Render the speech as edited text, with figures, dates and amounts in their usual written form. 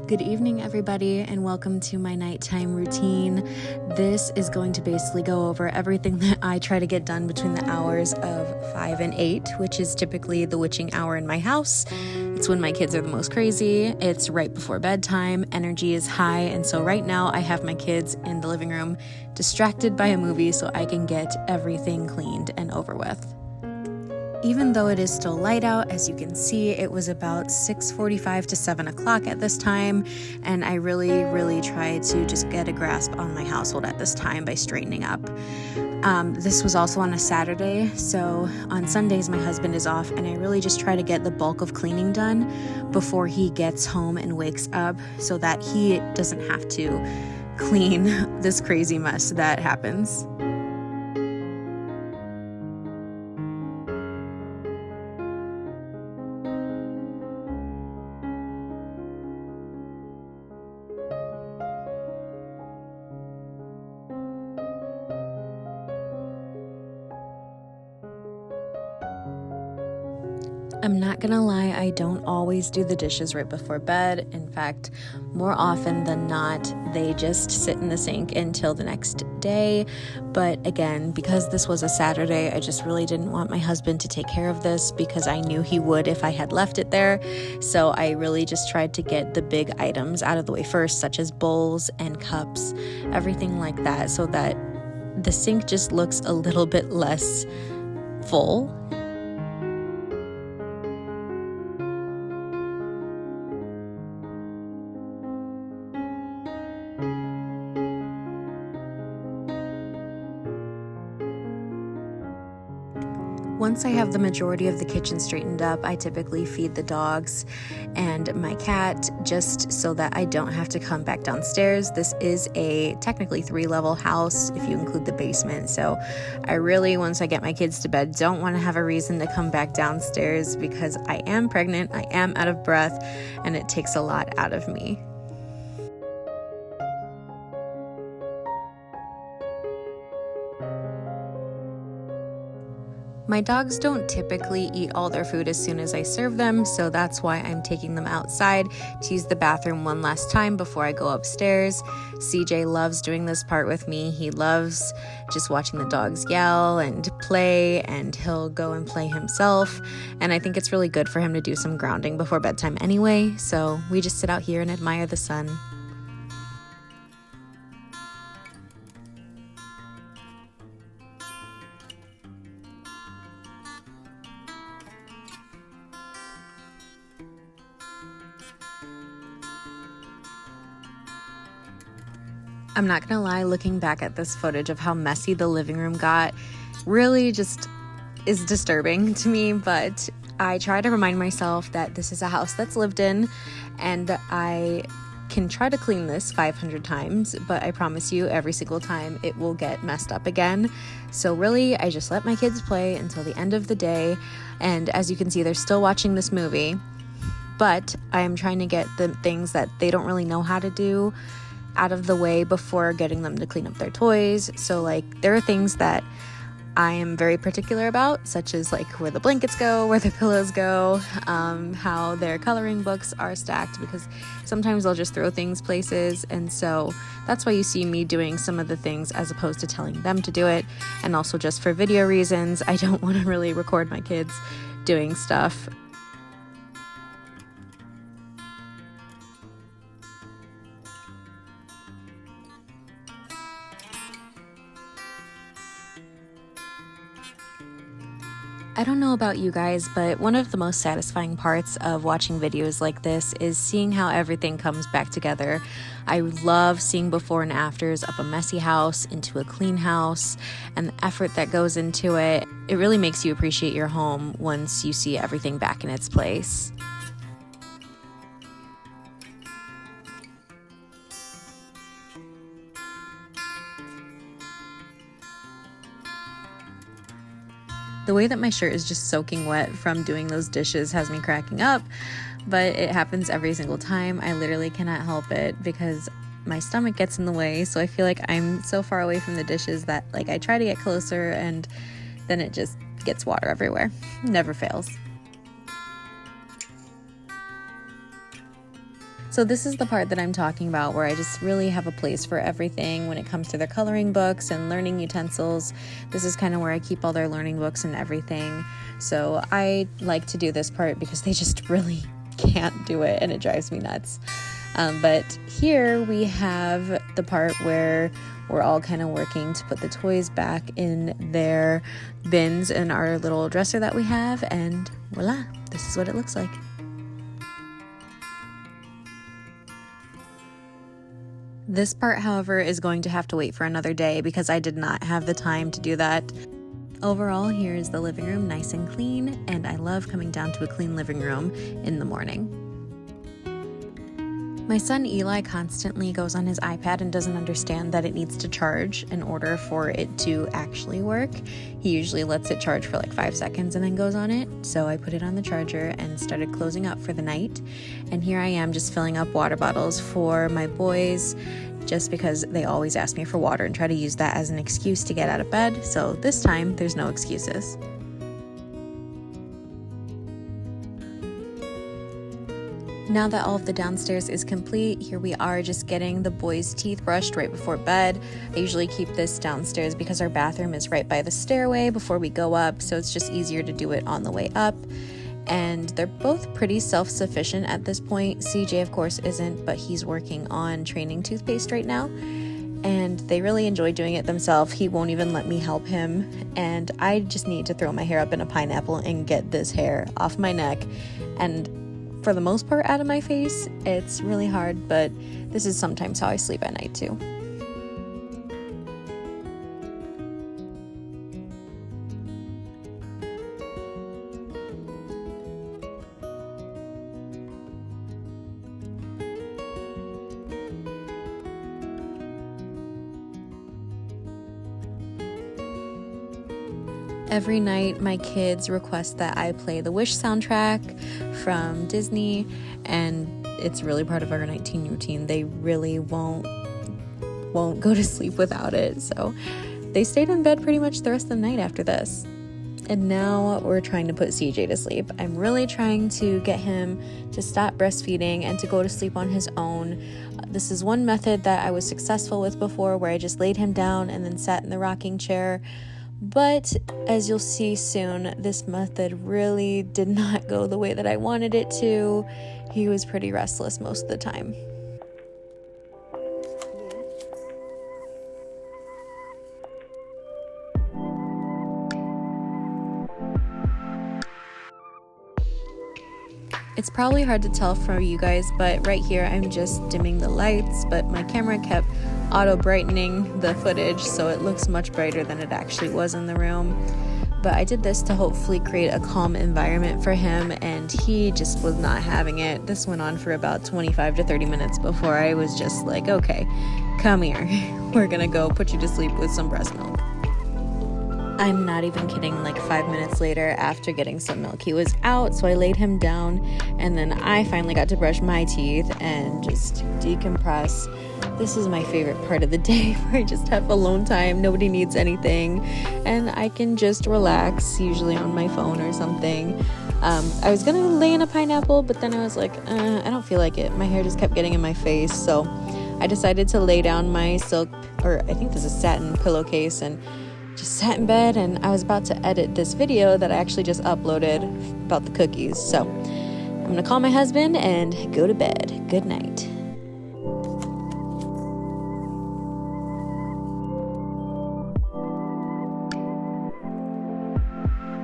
Good evening, everybody, and welcome to my nighttime routine. This is going to basically go over everything that I try to get done between the hours of 5 and 8, which is typically the witching hour in my house. It's when my kids are the most crazy. It's right before bedtime. Energy is high, and so right now I have my kids in the living room distracted by a movie so I can get everything cleaned and over with. Even though it is still light out, as you can see, it was about 6:45 to 7 o'clock at this time, and I really tried to just get a grasp on my household at this time by straightening up. This was also on a Saturday, so on Sundays my husband is off, and I really just try to get the bulk of cleaning done before he gets home and wakes up so that he doesn't have to clean this crazy mess that happens. I'm not gonna lie, I don't always do the dishes right before bed. In fact, more often than not, they just sit in the sink until the next day. But again, because this was a Saturday, I just really didn't want my husband to take care of this because I knew he would if I had left it there. So I really just tried to get the big items out of the way first, such as bowls and cups, everything like that, so that the sink just looks a little bit less full. Once I have the majority of the kitchen straightened up, I typically feed the dogs and my cat just so that I don't have to come back downstairs. This is a technically 3-level house if you include the basement. So I really, once I get my kids to bed, don't want to have a reason to come back downstairs because I am pregnant, I am out of breath, and it takes a lot out of me. My dogs don't typically eat all their food as soon as I serve them, so that's why I'm taking them outside to use the bathroom one last time before I go upstairs. CJ loves doing this part with me. He loves just watching the dogs yell and play, and he'll go and play himself. And I think it's really good for him to do some grounding before bedtime anyway, so we just sit out here and admire the sun. I'm not gonna lie, looking back at this footage of how messy the living room got really just is disturbing to me, but I try to remind myself that this is a house that's lived in, and I can try to clean this 500 times, but I promise you every single time it will get messed up again. So really, I just let my kids play until the end of the day, and as you can see, they're still watching this movie, but I am trying to get the things that they don't really know how to do out of the way before getting them to clean up their toys. So like there are things that I am very particular about, such as like where the blankets go, where the pillows go, how their coloring books are stacked, because sometimes they'll just throw things places, and so that's why you see me doing some of the things as opposed to telling them to do it. And also just for video reasons, I don't want to really record my kids doing stuff. I don't know about you guys, but one of the most satisfying parts of watching videos like this is seeing how everything comes back together. I love seeing before and afters of a messy house into a clean house, and the effort that goes into it. It really makes you appreciate your home once you see everything back in its place. The way that my shirt is just soaking wet from doing those dishes has me cracking up, but it happens every single time. I literally cannot help it because my stomach gets in the way, so I feel like I'm so far away from the dishes that like I try to get closer and then it just gets water everywhere. Never fails. So this is the part that I'm talking about, where I just really have a place for everything when it comes to their coloring books and learning utensils. This is kind of where I keep all their learning books and everything. So I like to do this part because they just really can't do it and it drives me nuts. But here we have the part where we're all kind of working to put the toys back in their bins in our little dresser that we have, and voila, this is what it looks like. This part, however, is going to have to wait for another day because I did not have the time to do that. Overall, here is the living room, nice and clean, and I love coming down to a clean living room in the morning. My son Eli constantly goes on his iPad and doesn't understand that it needs to charge in order for it to actually work. He usually lets it charge for like 5 seconds and then goes on it. So I put it on the charger and started closing up for the night. And here I am just filling up water bottles for my boys, just because they always ask me for water and try to use that as an excuse to get out of bed. So this time, there's no excuses. Now that all of the downstairs is complete, here we are just getting the boys' teeth brushed right before bed. I usually keep this downstairs because our bathroom is right by the stairway before we go up, so it's just easier to do it on the way up. And they're both pretty self-sufficient at this point. CJ, of course, isn't, but he's working on training toothpaste right now. And they really enjoy doing it themselves. He won't even let me help him. And I just need to throw my hair up in a pineapple and get this hair off my neck. And for the most part out of my face. It's really hard, but this is sometimes how I sleep at night too. Every night, my kids request that I play the Wish soundtrack from Disney, and it's really part of our nighttime routine. They really won't go to sleep without it, so they stayed in bed pretty much the rest of the night after this. And now we're trying to put CJ to sleep. I'm really trying to get him to stop breastfeeding and to go to sleep on his own. This is one method that I was successful with before, where I just laid him down and then sat in the rocking chair. But as you'll see soon, this method really did not go the way that I wanted it to. He was pretty restless most of the time. It's probably hard to tell for you guys, but right here I'm just dimming the lights, but my camera kept auto brightening the footage so it looks much brighter than it actually was in the room. But I did this to hopefully create a calm environment for him, and he just was not having it. This went on for about 25 to 30 minutes before I was just like, okay, come here. We're gonna go put you to sleep with some breast milk. I'm not even kidding, like 5 minutes later after getting some milk, he was out, so I laid him down, and then I finally got to brush my teeth and just decompress. This is my favorite part of the day, where I just have alone time, nobody needs anything, and I can just relax, usually on my phone or something. I was gonna lay in a pineapple, but then I was like, I don't feel like it. My hair just kept getting in my face, so I decided to lay down my silk, or I think this is satin pillowcase, and just sat in bed. And I was about to edit this video that I actually just uploaded about the cookies. So I'm gonna call my husband and go to bed. Good night.